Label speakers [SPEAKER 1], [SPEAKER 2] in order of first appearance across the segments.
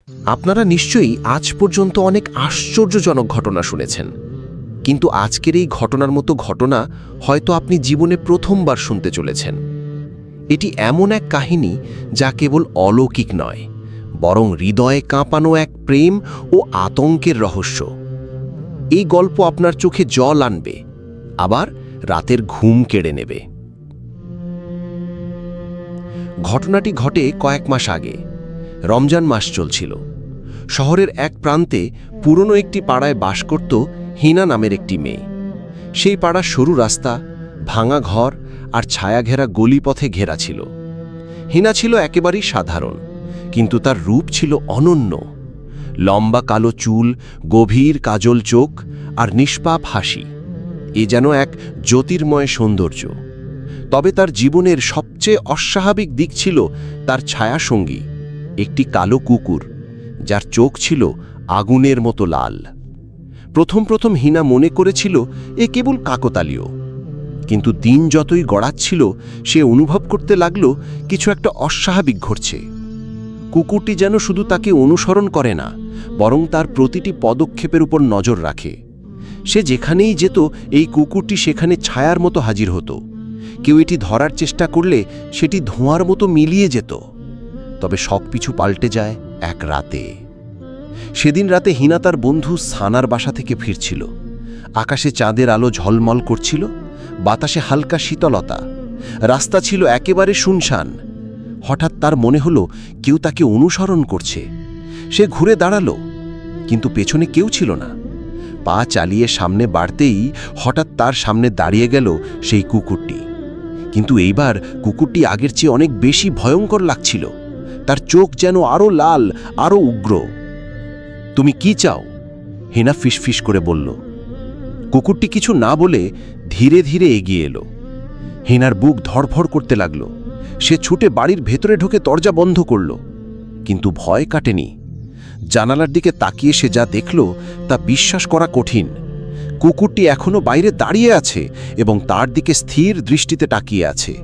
[SPEAKER 1] আপনারা নিশ্চয়ই আজ পর্যন্ত অনেক আশ্চর্যজনক ঘটনা শুনেছেন, কিন্তু আজকের এই ঘটনার মতো ঘটনা হয়তো আপনি জীবনে প্রথমবার শুনতে চলেছেন। এটি এমন এক কাহিনী যা কেবল অলৌকিক নয়, বরং হৃদয়ে কাঁপানো এক প্রেম ও আতঙ্কের রহস্য। এই গল্প আপনার চোখে জল আনবে, আবার রাতের ঘুম কেড়ে নেবে। ঘটনাটি ঘটে কয়েক মাস আগে। রমজান মাস চলছিল। শহরের এক প্রান্তে পুরনো একটি পাড়ায় বাস করত হিনা নামের একটি মেয়ে। সেই পাড়ার সরু রাস্তা, ভাঙা ঘর আর ছায়াঘেরা গলিপথে ঘেরা ছিল। হিনা ছিল একেবারেই সাধারণ, কিন্তু তার রূপ ছিল অনন্য। লম্বা কালো চুল, গভীর কাজল চোখ আর নিষ্পাপ হাসি, এ যেন এক জ্যোতির্ময় সৌন্দর্য। তবে তার জীবনের সবচেয়ে অস্বাভাবিক দিক ছিল তার ছায়াসঙ্গী, একটি কালো কুকুর, যার চোখ ছিল আগুনের মতো লাল। প্রথম প্রথম হিনা মনে করেছিল এ কেবল কাকতালীয়, কিন্তু দিন যতই গড়াচ্ছিল সে অনুভব করতে লাগল কিছু একটা অস্বাভাবিক ঘটছে। কুকুরটি যেন শুধু তাকে অনুসরণ করে না, বরং তার প্রতিটি পদক্ষেপের উপর নজর রাখে। সে যেখানেই যেত এই কুকুরটি সেখানে ছায়ার মতো হাজির হতো। কেউ এটি ধরার চেষ্টা করলে সেটি ধোঁয়ার মতো মিলিয়ে যেত। তবে সবকিছু পাল্টে যায় এক রাতে। সেদিন রাতে হিনা তার বন্ধু সানার বাসা থেকে ফিরছিল। আকাশে চাঁদের আলো ঝলমল করছিল, বাতাসে হালকা শীতলতা। রাস্তা ছিল একেবারে শুনশান। হঠাৎ তার মনে হলো কেউ তাকে অনুসরণ করছে। সে ঘুরে দাঁড়ালো, কিন্তু পেছনে কেউ ছিল না। পা চালিয়ে সামনে বাড়তেই হঠাৎ তার সামনে দাঁড়িয়ে গেল সেই কুকুরটি। কিন্তু এইবার কুকুরটি আগের চেয়ে অনেক বেশি ভয়ঙ্কর লাগছিল। তার চোখ যেন আরো লাল, আরো উগ্র। তুমি কি চাও? হিনা ফিসফিস করে বলল। কুকুরটি কিছু না বলে ধীরে ধীরে এগিয়ে এলো। হিনার বুক ধড়ফড় করতে লাগল। সে ছুটে বাড়ির ভেতরে ঢুকে দরজা বন্ধ করল, কিন্তু ভয় কাটেনি। জানালার দিকে তাকিয়ে সে যা দেখল তা বিশ্বাস করা কঠিন। কুকুরটি এখনো বাইরে দাঁড়িয়ে আছে এবং তার দিকে স্থির দৃষ্টিতে তাকিয়ে আছে।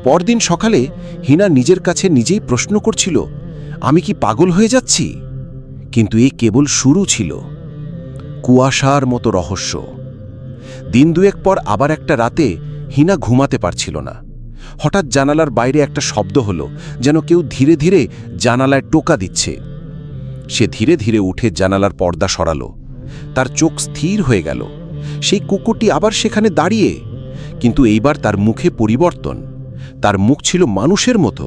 [SPEAKER 1] পরদিন সকালে হিনা নিজের কাছে নিজেই প্রশ্ন করছিল, আমি কি পাগল হয়ে যাচ্ছি? কিন্তু এ কেবল শুরু ছিল, কুয়াশার মতো রহস্য। দিন দুয়েক পর আবার একটা রাতে হিনা ঘুমাতে পারছিল না। হঠাৎ জানালার বাইরে একটা শব্দ হলো, যেন কেউ ধীরে ধীরে জানালায় টোকা দিচ্ছে। সে ধীরে ধীরে উঠে জানালার পর্দা সরালো। তার চোখ স্থির হয়ে গেল। সেই কুকুরটি আবার সেখানে দাঁড়িয়ে, কিন্তু এইবার তার মুখে পরিবর্তন। তার মুখ ছিল মানুষের মতো।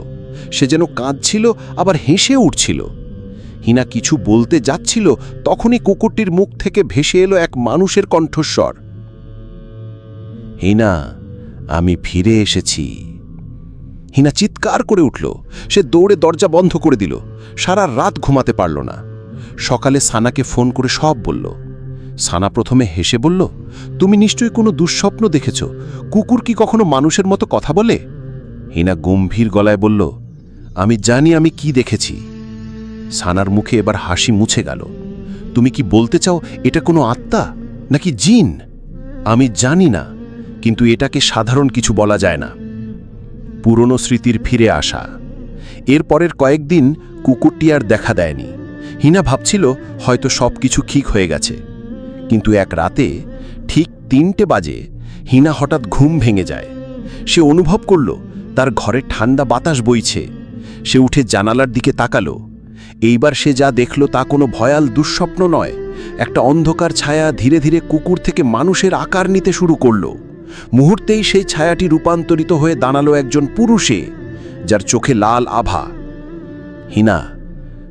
[SPEAKER 1] সে যেন কাঁদছিল, আবার হেসে উঠছিল। হিনা কিছু বলতে যাচ্ছিল, তখনই কুকুরটির মুখ থেকে ভেসে এলো এক মানুষের কণ্ঠস্বর। হিনা, আমি ফিরে এসেছি। হিনা চিৎকার করে উঠল। সে দৌড়ে দরজা বন্ধ করে দিল। সারা রাত ঘুমাতে পারল না। সকালে সানাকে ফোন করে সব বলল। সানা প্রথমে হেসে বলল, তুমি নিশ্চয়ই কোনো দুঃস্বপ্ন দেখেছ। কুকুর কি কখনো মানুষের মতো কথা বলে? হিনা গম্ভীর গলায় বলল, আমি জানি আমি কি দেখেছি। সানার মুখে এবার হাসি মুছে গেল। তুমি কি বলতে চাও এটা কোনো আত্মা নাকি জিন? আমি জানি না, কিন্তু এটাকে সাধারণ কিছু বলা যায় না। পুরনো স্মৃতির ফিরে আসা। এর পরের কয়েকদিন কুকুরটি আর দেখা দেয়নি। হিনা ভাবছিল হয়তো সব কিছু ঠিক হয়ে গেছে। কিন্তু এক রাতে ঠিক 3টে বাজে হিনা হঠাৎ ঘুম ভেঙে যায়। সে অনুভব করল তার ঘরে ঠান্ডা বাতাস বইছে। সে উঠে জানালার দিকে তাকালো। এইবার সে যা দেখল তা কোনো ভয়াল দুঃস্বপ্ন নয়। একটা অন্ধকার ছায়া ধীরে ধীরে কুকুর থেকে মানুষের আকার নিতে শুরু করল। মুহূর্তেই সেই ছায়াটি রূপান্তরিত হয়ে দাঁড়ালো একজন পুরুষে, যার চোখে লাল আভা। হিনা,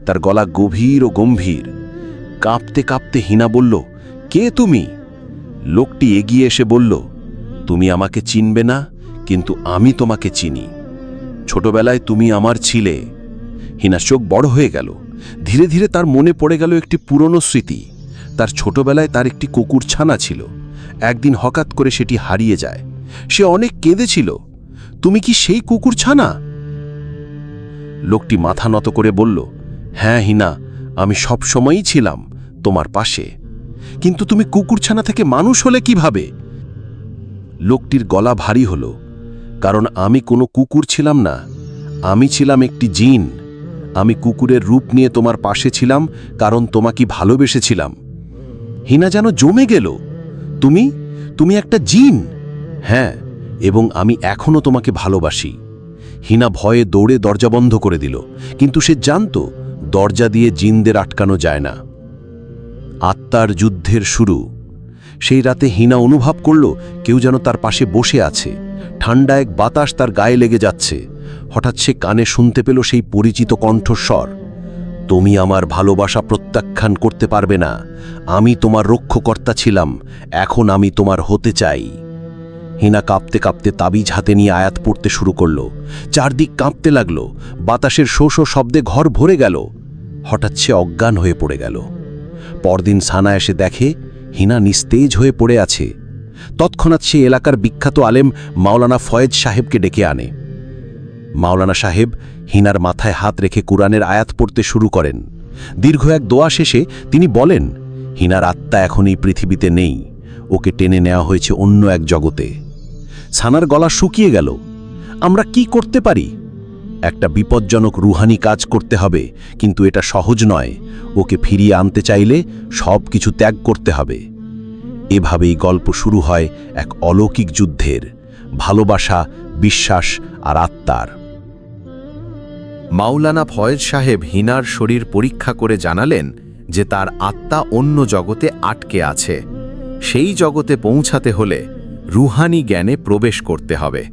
[SPEAKER 1] তার গলা গভীর ও গম্ভীর। কাঁপতে কাঁপতে হিনা বলল, কে তুমি? লোকটি এগিয়ে এসে বলল, তুমি আমাকে চিনবে না, কিন্তু আমি তোমাকে চিনি। ছোটবেলায় তুমি আমার ছিলে। হিনার চোখ বড় হয়ে গেল। ধীরে ধীরে তার মনে পড়ে গেল একটি পুরনো স্মৃতি। তার ছোটবেলায় তার একটি কুকুর ছানা ছিল। একদিন হঠাৎ করে সেটি হারিয়ে যায়। সে অনেক কেঁদেছিল। তুমি কি সেই কুকুর ছানা? লোকটি মাথা নত করে বলল, হ্যাঁ হিনা, আমি সব সময়ই ছিলাম তোমার পাশে। কিন্তু তুমি কুকুরছানা থেকে মানুষ হলে কিভাবে? লোকটির গলা ভারী হলো, কারণ আমি কোনো কুকুর ছিলাম না, আমি ছিলাম একটি জিন। আমি কুকুরের রূপ নিয়ে তোমার পাশে ছিলাম কারণ তোমাকে ভালোবেসেছিলাম। হিনা যেন জমে গেল। তুমি তুমি একটা জিন। হ্যাঁ, এবং আমি এখনো তোমাকে ভালোবাসি। হিনা ভয়ে দৌড়ে দরজা বন্ধ করে দিল, কিন্তু সে জানত দরজা দিয়ে জিনদের আটকানো যায় না। আত্মার যুদ্ধের শুরু। সেই রাতে হিনা অনুভব করল কেউ যেন তার পাশে বসে আছে। ঠান্ডা এক বাতাস তার গায়ে লেগে যাচ্ছে। হঠাৎ সে কানে শুনতে পেল সেই পরিচিত কণ্ঠস্বর, তুমি আমার ভালোবাসা প্রত্যাখ্যান করতে পারবে না। আমি তোমার রক্ষকর্তা ছিলাম, এখন আমি তোমার হতে চাই। হিনা কাঁপতে কাঁপতে তাবিজ হাতে নিয়ে আয়াত পড়তে শুরু করল। চারদিক কাঁপতে লাগল। বাতাসের শো শো শব্দে ঘর ভরে গেল। হঠাৎ সে অজ্ঞান হয়ে পড়ে গেল। পরদিন সানা এসে দেখে হিনা নিস্তেজ হয়ে পড়ে আছে। তৎক্ষণাৎ সে এলাকার বিখ্যাত আলেম মাওলানা ফয়েজ সাহেবকে ডেকে আনে। মাওলানা সাহেব হিনার মাথায় হাত রেখে কুরআনের আয়াত পড়তে শুরু করেন। দীর্ঘ এক দোয়া শেষে তিনি বলেন, হিনার আত্মা এখন এই পৃথিবীতে নেই, ওকে টেনে নেওয়া হয়েছে অন্য এক জগতে। সানার গলা শুকিয়ে গেল। আমরা কি করতে পারি? একটা বিপজ্জনক রুহানি কাজ করতে হবে, কিন্তু এটা সহজ নয়। ওকে ফিরিয়ে আনতে চাইলে সব কিছু ত্যাগ করতে হবে। এভাবেই গল্প শুরু হয় এক অলৌকিক যুদ্ধের, ভালোবাসা, বিশ্বাস আর আত্মার।
[SPEAKER 2] মাওলানা ফয়েজ সাহেব হিনার শরীর পরীক্ষা করে জানালেন যে তার আত্মা অন্য জগতে আটকে আছে। সেই জগতে পৌঁছাতে হলে রুহানি জ্ঞানে প্রবেশ করতে হবে।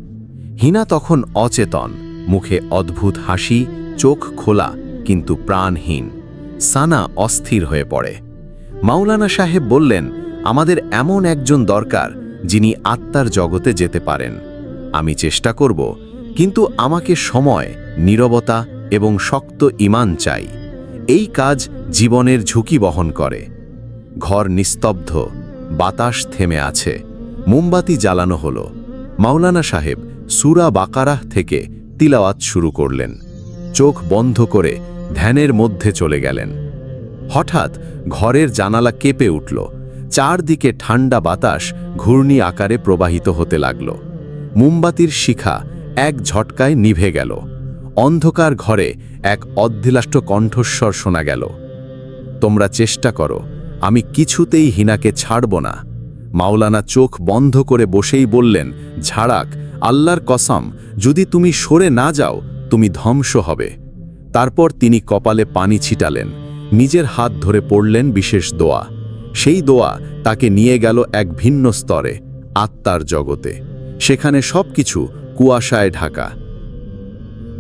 [SPEAKER 2] হিনা তখন অচেতন, মুখে অদ্ভুত হাসি, চোখ খোলা কিন্তু প্রাণহীন। সানা অস্থির হয়ে পড়ে। মাওলানা সাহেব বললেন, আমাদের এমন একজন দরকার যিনি আত্মার জগতে যেতে পারেন। আমি চেষ্টা করব, কিন্তু আমাকে সময়, নীরবতা এবং শক্ত ঈমান চাই। এই কাজ জীবনের ঝুঁকি বহন করে। ঘর নিস্তব্ধ, বাতাস থেমে আছে। মোমবাতি জ্বালানো হলো। মাওলানা সাহেব সূরা বাকারাহ থেকে তিলাওয়াত শুরু করলেন। চোখ বন্ধ করে ধ্যানের মধ্যে চলে গেলেন। হঠাৎ ঘরের জানালা কেঁপে উঠল। চারদিকে ঠান্ডা বাতাস ঘূর্ণি আকারে প্রবাহিত হতে লাগল। মোমবাতির শিখা এক ঝটকায় নিভে গেল। অন্ধকার ঘরে এক অদ্ধিলাষ্ট কণ্ঠস্বর শোনা গেল, তোমরা চেষ্টা করো, আমি কিছুতেই হিনাকে ছাড়ব না। মাওলানা চোখ বন্ধ করে বসেই বললেন, ঝাড়াক, আল্লাহর কসম, যদি তুমি সরে না যাও তুমি ধ্বংস হবে। তারপর তিনি কপালে পানি ছিটালেন, নিজের হাত ধরে পড়লেন বিশেষ দোয়া। সেই দোয়া তাকে নিয়ে গেল এক ভিন্ন স্তরে, আত্মার জগতে। সেখানে সবকিছু কুয়াশায় ঢাকা।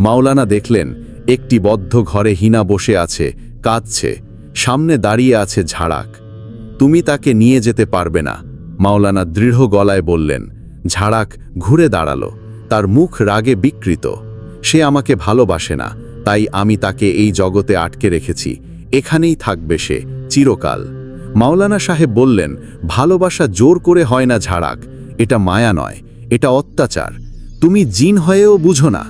[SPEAKER 2] মাওলানা দেখলেন একটি বদ্ধ ঘরে হিনা বসে আছে, কাঁদছে। সামনে দাঁড়িয়ে আছে ঝাড়াক। তুমি তাকে নিয়ে যেতে পারবে না, মাওলানা দৃঢ় গলায় বললেন। ঝাড়াক ঘুরে দাঁড়ালো। তার মুখ রাগে বিকৃত। সে আমাকে ভালোবাসে না, তাই আমি তাকে এই জগতে আটকে রেখেছি। এখানেই থাকবে সে চিরকাল। মাওলানা সাহেব বললেন, ভালোবাসা জোর করে হয় না ঝাড়াক, এটা মায়া নয়, এটা অত্যাচার। তুমি জিন হয়েও বুঝো না।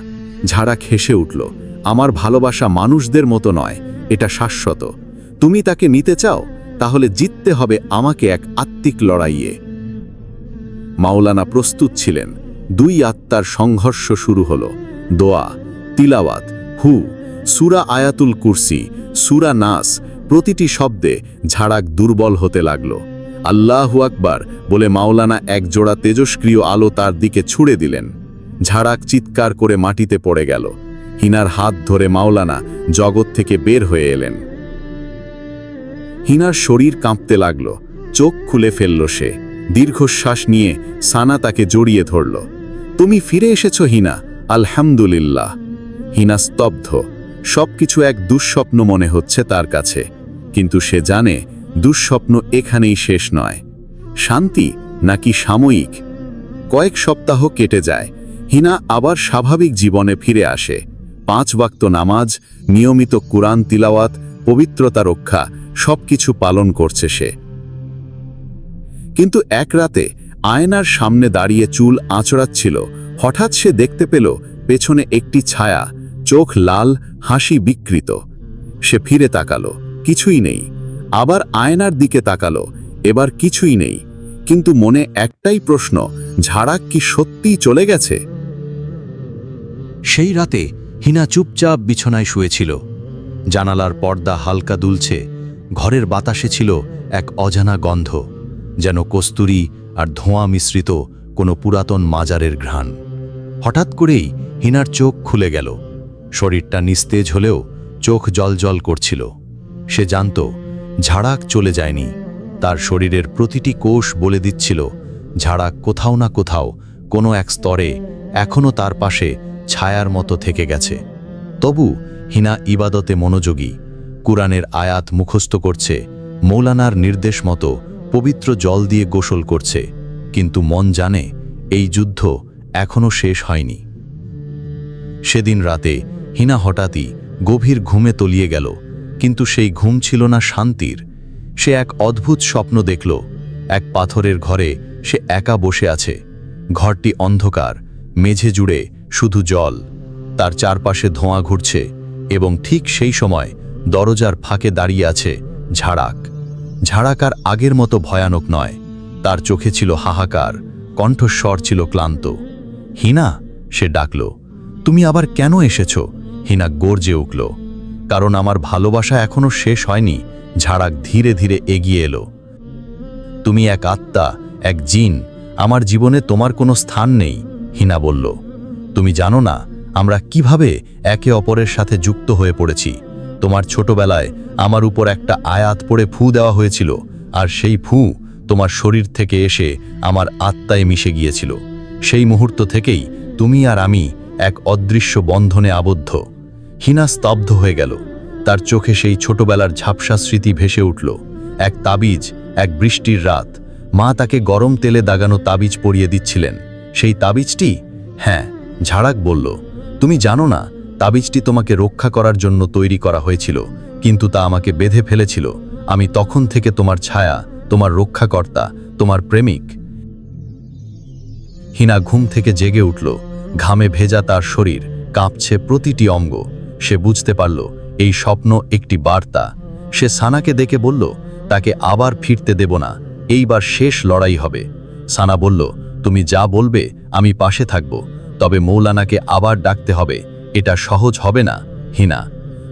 [SPEAKER 2] ঝাড়াক হেসে উঠল, আমার ভালোবাসা মানুষদের মতো নয়, এটা শাশ্বত। তুমি তাকে নিতে চাও, তাহলে জিততে হবে আমাকে এক আত্মিক লড়াইয়ে। মাওলানা প্রস্তুত ছিলেন। দুই আত্মার সংঘর্ষ শুরু হলো। দোয়া, তিলাওয়াত, হু, সূরা আয়াতুল কুরসি, সূরা নাস, প্রতিটি শব্দে ঝাড়াক দুর্বল হতে লাগল। আল্লাহু আকবার বলে মাওলানা এক জোড়া তেজস্ক্রিয় আলো তার দিকে ছুড়ে দিলেন। ঝাড়াক চিৎকার করে মাটিতে পড়ে গেল। হিনার হাত ধরে মাওলানা জগৎ থেকে বের হয়ে এলেন। হিনার শরীর কাঁপতে লাগল। চোখ খুলে ফেলল সে। দীর্ঘশ্বাস নিয়ে সানা তাকে জড়িয়ে ধরল। তুমি ফিরে এসেছো হিনা, আলহামদুলিল্লাহ। হিনা স্তব্ধ। সবকিছু এক দুঃস্বপ্ন মনে হচ্ছে তার কাছে, কিন্তু সে জানে দুঃস্বপ্ন এখানেই শেষ নয়। শান্তি নাকি সাময়িক? কয়েক সপ্তাহ কেটে যায়। হিনা আবার স্বাভাবিক জীবনে ফিরে আসে। 5 ওয়াক্ত নামাজ, নিয়মিত কুরআন তিলাওয়াত, পবিত্রতা রক্ষা, সবকিছু পালন করছে সে। কিন্তু এক রাতে আয়নার সামনে দাঁড়িয়ে চুল আঁচড়াচ্ছিল। হঠাৎ সে দেখতে পেল পেছনে একটি ছায়া, চোখ লাল, হাসি বিকৃত। সে ফিরে তাকালো, কিছুই নেই। আবার আয়নার দিকে তাকালো, এবার কিছুই নেই। কিন্তু মনে একটাই প্রশ্ন, ঝাড়াক কি সত্যিই চলে গেছে?
[SPEAKER 3] সেই রাতে হিনা চুপচাপ বিছানায় শুয়েছিল।
[SPEAKER 2] জানালার পর্দা হালকা দুলছে, ঘরের বাতাসে ছিল এক অজানা গন্ধ, যেন কস্তুরী আর ধোঁয়া মিশ্রিত কোনো পুরাতন মাজারের ঘ্রাণ। হঠাৎ করেই হিনার চোখ খুলে গেল। শরীরটা নিস্তেজ হলেও চোখ জলজল করছিল। সে জানত ঝাড়াক চলে যায়নি। তার শরীরের প্রতিটি কোষ বলে দিচ্ছিল ঝাড়াক কোথাও না কোথাও কোনো এক স্তরে এখনও তার পাশে ছায়ার মতো থেকে গেছে। তবু হিনা ইবাদতে মনোযোগী, কুরআনের আয়াত মুখস্থ করছে, মৌলানার নির্দেশ মতো পবিত্র জল দিয়ে গোসল করছে, কিন্তু মন জানে এই যুদ্ধ এখনও শেষ হয়নি। সেদিন রাতে হিনা হঠাৎই গভীর ঘুমে তলিয়ে গেল, কিন্তু সেই ঘুম ছিল না শান্তির। সে এক অদ্ভুত স্বপ্ন দেখল। এক পাথরের ঘরে সে একা বসে আছে। ঘরটি অন্ধকার, মেঝে জুড়ে শুধু জল, তার চারপাশে ধোঁয়া ঘুরছে, এবং ঠিক সেই সময় দরজার ফাঁকে দাঁড়িয়ে আছে ঝাড়াক। ঝাড়াক আর আগের মতো ভয়ানক নয়, তার চোখে ছিল হাহাকার, কণ্ঠস্বর ছিল ক্লান্ত। হিনা, সে ডাকল। তুমি আবার কেন এসেছ? হিনা গর্জে উঠল। কারণ আমার ভালোবাসা এখনো শেষ হয়নি। ঝাড়াক ধীরে ধীরে এগিয়ে এলো। তুমি এক আত্মা, এক জিন, আমার জীবনে তোমার কোনো স্থান নেই। হিনা বলল, তুমি জানো না আমরা কিভাবে একে অপরের সাথে যুক্ত হয়ে পড়েছি। তোমার ছোটবেলায় আমার উপর একটা আয়াত পড়ে ফু দেওয়া হয়েছিল, আর সেই ফু তোমার শরীর থেকে এসে আমার আত্মায় মিশে গিয়েছিল। সেই মুহূর্ত থেকেই তুমি আর আমি এক অদৃশ্য বন্ধনে আবদ্ধ। হিনা স্তব্ধ হয়ে গেল। তার চোখে সেই ছোটবেলার ঝাপসা স্মৃতি ভেসে উঠল। এক তাবিজ, এক বৃষ্টির রাত, মা তাকে গরম তেলে দাগানো তাবিজ পরিয়ে দিচ্ছিলেন। সেই তাবিজটি? হ্যাঁ, ঝাড়াক বলল, তুমি জানো না তাবিজটি তোমাকে রক্ষা করার জন্য তৈরি করা হয়েছিল, কিন্তু তা আমাকে বেঁধে ফেলেছিল। আমি তখন থেকে তোমার ছায়া, তোমার রক্ষাকর্তা, তোমার প্রেমিক। হিনা ঘুম থেকে জেগে উঠল। ঘামে ভেজা তার শরীর, কাঁপছে প্রতিটি অঙ্গ। সে বুঝতে পারল এই স্বপ্ন একটি বার্তা। সে সানাকে ডেকে বলল, তাকে আবার ফিরতে দেব না, এইবার শেষ লড়াই হবে। সানা বলল, তুমি যা বলবে আমি পাশে থাকব, তবে মৌলানাকে আবার ডাকতে হবে, এটা সহজ হবে না। হিনা।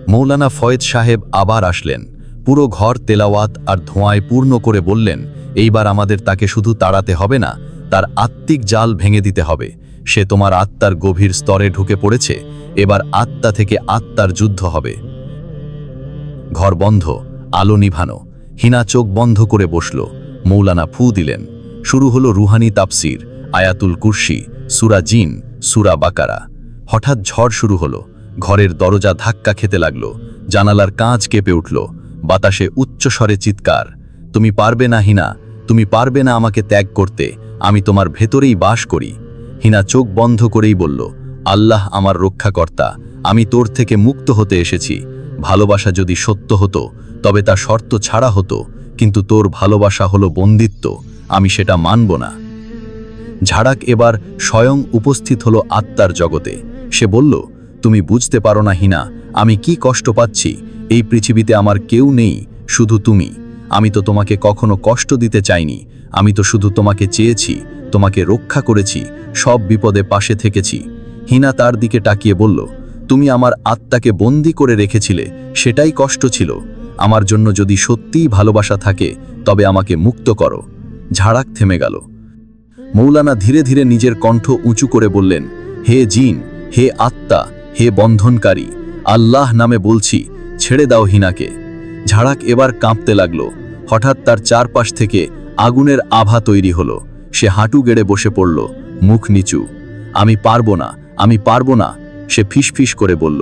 [SPEAKER 2] মৌলানা ফয়েজ সাহেব আবার আসলেন। পুরো ঘর তেলাওয়াত আর ধোঁয়ায় পূর্ণ করে বললেন, এইবার আমাদের তাকে শুধু তাড়াতে হবে না, তার আত্মিক জাল ভেঙে দিতে হবে। সে তোমার আত্মার গভীর স্তরে ঢুকে পড়েছে, এবার আত্মা থেকে আত্মার যুদ্ধ হবে। ঘর বন্ধ, আলো নিভানো। হিনা চোখ বন্ধ করে বসল। মৌলানা ফু দিলেন। শুরু হলো রুহানি তাফসির, আয়াতুল কুরসি, সূরা জিন, সূরা বাকারা। হঠাৎ ঝড় শুরু হলো। ঘরের দরজা ধাক্কা খেতে লাগল। জানালার কাঁচ কেঁপে উঠল। বাতাসে উচ্চস্বরে চিৎকার, তুমি পারবে না হিনা, তুমি পারবে না আমাকে ত্যাগ করতে, আমি তোমার ভেতরেই বাস করি। হিনা চোখ বন্ধ করেই বলল, আল্লাহ আমার রক্ষাকর্তা, আমি তোর থেকে মুক্ত হতে এসেছি। ভালোবাসা যদি সত্য হতো তবে তা শর্ত ছাড়া হতো, কিন্তু তোর ভালোবাসা হলো বন্দিত্ব, আমি সেটা মানব না। ঝাড়াক এবার স্বয়ং উপস্থিত হলো আত্মার জগতে। সে বলল, তুমি বুঝতে পারো না হিনা, আমি কি কষ্ট পাচ্ছি। এই পৃথিবীতে আমার কেউ নেই, শুধু তুমি। আমি তো তোমাকে কখনো কষ্ট দিতে চাইনি, আমি তো শুধু তোমাকে চেয়েছি, তোমাকে রক্ষা করেছি, সব বিপদে পাশে থেকেছি। হিনা তার দিকে তাকিয়ে বলল, তুমি আমার আত্মাকে বন্দী করে রেখেছিলে, সেটাই কষ্ট ছিল। আমার জন্য যদি সত্যিই ভালোবাসা থাকে তবে আমাকে মুক্ত করো। ঝাড়াক থেমে গেল। মৌলানা ধীরে ধীরে নিজের কণ্ঠ উঁচু করে বললেন, হে জিন, হে আত্মা, হে বন্ধনকারী, আল্লাহ নামে বলছি, ছেড়ে দাও হিনাকে। ঝাড়াক এবার কাঁপতে লাগল। হঠাৎ তার চারপাশ থেকে আগুনের আভা তৈরি হলো। সে হাঁটু গেড়ে বসে পড়ল, মুখ নিচু। আমি পারবো না, আমি পারবো না, সে ফিসফিস করে বলল।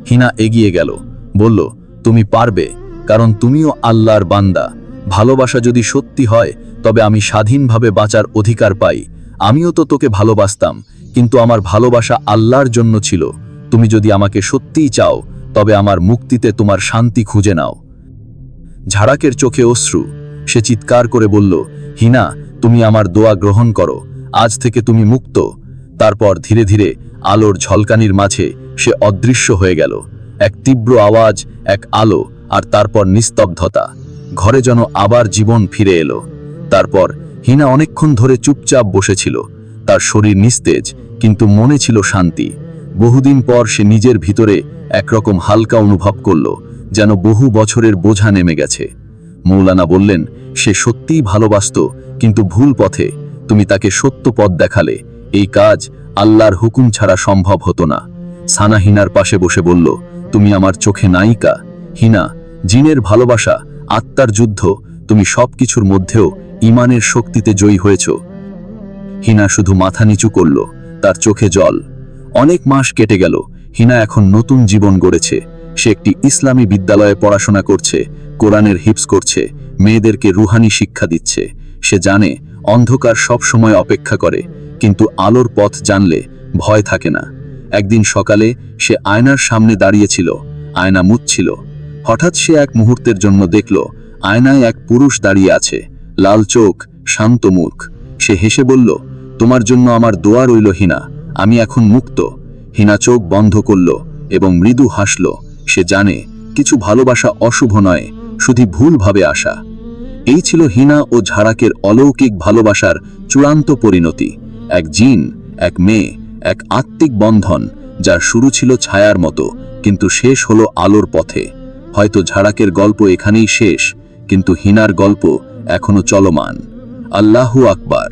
[SPEAKER 2] হিনা এগিয়ে গেল, বলল, তুমি পারবে, কারণ তুমিও আল্লাহর বান্দা। ভালোবাসা যদি সত্যি হয় তবে আমি স্বাধীনভাবে বাঁচার অধিকার পাই। আমিও তো তোকে ভালোবাসতাম, কিন্তু আমার ভালোবাসা আল্লাহর জন্য ছিল। তুমি যদি আমাকে সত্যিই চাও তবে আমার মুক্তিতে তোমার শান্তি খুঁজে নাও। ঝাড়াকের চোখে অশ্রু। সে চিৎকার করে বলল, হিনা, তুমি আমার দোয়া গ্রহণ করো, আজ থেকে তুমি মুক্ত। তারপর ধীরে ধীরে আলোর ঝলকানির মাঝে সে অদৃশ্য হয়ে গেল। এক তীব্র আওয়াজ, এক আলো, আর তারপর নিস্তব্ধতা। ঘরে যেন আবার জীবন ফিরে এলো। তারপর হিনা অনেকক্ষণ ধরে চুপচাপ বসেছিল। তার শরীর নিস্তেজ, কিন্তু মনে ছিল শান্তি। বহুদিন পর সে নিজের ভিতরে একরকম হালকা অনুভব করল,
[SPEAKER 3] যেন বহু বছরের বোঝা নেমে গেছে। মৌলানা বললেন, সে সত্যিই ভালোবাসত, কিন্তু ভুল পথে। তুমি তাকে সত্য পথ দেখালে। এই কাজ আল্লাহর হুকুম ছাড়া সম্ভব হতো না। সানা হিনার পাশে বসে বলল, তুমি আমার চোখে নায়িকা। হিনা, জিনের ভালোবাসা, আত্মার যুদ্ধ, তুমি সবকিছুর মধ্যেও ঈমানের শক্তিতে জয়ী হয়েছ। হিনা শুধু মাথা নিচু করল, তার চোখে জল। অনেক মাস কেটে গেল। হিনা এখন নতুন জীবন গড়েছে। সে একটি ইসলামী বিদ্যালয়ে পড়াশোনা করছে, কোরআনের হিফজ করছে, মেয়েদেরকে রুহানি শিক্ষা দিচ্ছে। সে জানে অন্ধকার সব সময় অপেক্ষা করে, কিন্তু আলোর পথ জানলে ভয় থাকে না। একদিন সকালে সে আয়নার সামনে দাঁড়িয়েছিল। আয়না মুছছিল। হঠাৎ সে এক মুহূর্তের জন্য দেখল আয়নায় এক পুরুষ দাঁড়িয়ে আছে, লাল চোখ, শান্ত মুখ। সে হেসে বলল, তোমার জন্য আমার দোয়া রইল হিনা, আমি এখন মুক্ত। হিনা চোখ বন্ধ করল এবং মৃদু হাসল। সে জানে কিছু ভালোবাসা অশুভ নয়, শুধু ভুলভাবে আসা। এই ছিল হিনা ও ঝাড়াকের অলৌকিক ভালোবাসার চূড়ান্ত পরিণতি। এক জিন, এক মেয়ে, এক আত্মিক বন্ধন, যার শুরু ছিল ছায়ার মতো, কিন্তু শেষ হলো আলোর পথে। হয়তো ঝাড়াকের গল্প এখানেই শেষ, কিন্তু হিনার গল্প এখনো চলমান। আল্লাহু আকবার।